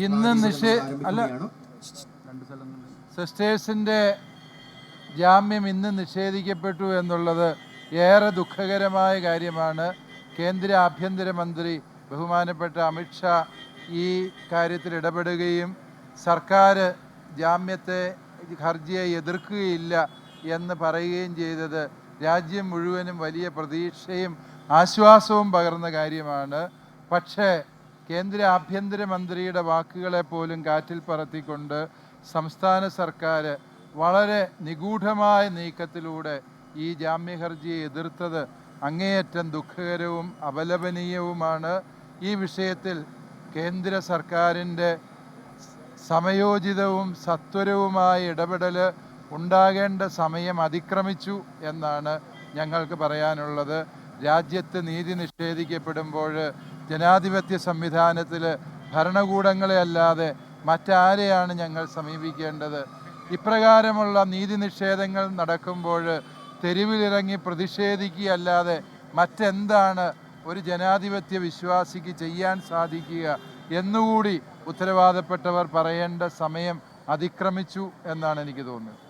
ഇന്ന് സിസ്റ്റേഴ്സിൻ്റെ ജാമ്യം ഇന്ന് നിഷേധിക്കപ്പെട്ടു എന്നുള്ളത് ഏറെ ദുഃഖകരമായ കാര്യമാണ്. കേന്ദ്ര ആഭ്യന്തരമന്ത്രി ബഹുമാനപ്പെട്ട അമിത്ഷാ ഈ കാര്യത്തിൽ ഇടപെടുകയും സർക്കാർ ഹർജിയെ എതിർക്കുകയില്ല എന്ന് പറയുകയും ചെയ്തത് രാജ്യം മുഴുവനും വലിയ പ്രതീക്ഷയും ആശ്വാസവും പകർന്ന കാര്യമാണ്. പക്ഷേ കേന്ദ്ര ആഭ്യന്തരമന്ത്രിയുടെ വാക്കുകളെ പോലും കാറ്റിൽ പറത്തിക്കൊണ്ട് സംസ്ഥാന സർക്കാർ വളരെ നിഗൂഢമായ നീക്കത്തിലൂടെ ഈ ജാമ്യഹർജിയെ എതിർത്തത് അങ്ങേയറ്റം ദുഃഖകരവും അപലപനീയവുമാണ്. ഈ വിഷയത്തിൽ കേന്ദ്ര സർക്കാരിൻ്റെ സമയോചിതവും സത്വരവുമായ ഇടപെടൽ ഉണ്ടാകേണ്ട സമയം അതിക്രമിച്ചു എന്നാണ് ഞങ്ങൾക്ക് പറയാനുള്ളത്. രാജ്യത്ത് നീതി നിഷേധിക്കപ്പെടുമ്പോൾ ജനാധിപത്യ സംവിധാനത്തിൽ ഭരണകൂടങ്ങളെ അല്ലാതെ മറ്റാരെയാണ് ഞങ്ങൾ സമീപിക്കേണ്ടത്? ഇപ്രകാരമുള്ള നീതി നിഷേധങ്ങൾ നടക്കുമ്പോൾ തെരുവിലിറങ്ങി പ്രതിഷേധിക്കുകയല്ലാതെ മറ്റെന്താണ് ഒരു ജനാധിപത്യ വിശ്വാസിക്ക് ചെയ്യാൻ സാധിക്കുക എന്നുകൂടി ഉത്തരവാദപ്പെട്ടവർ പറയേണ്ട സമയം അതിക്രമിച്ചു എന്നാണ് എനിക്ക് തോന്നുന്നത്.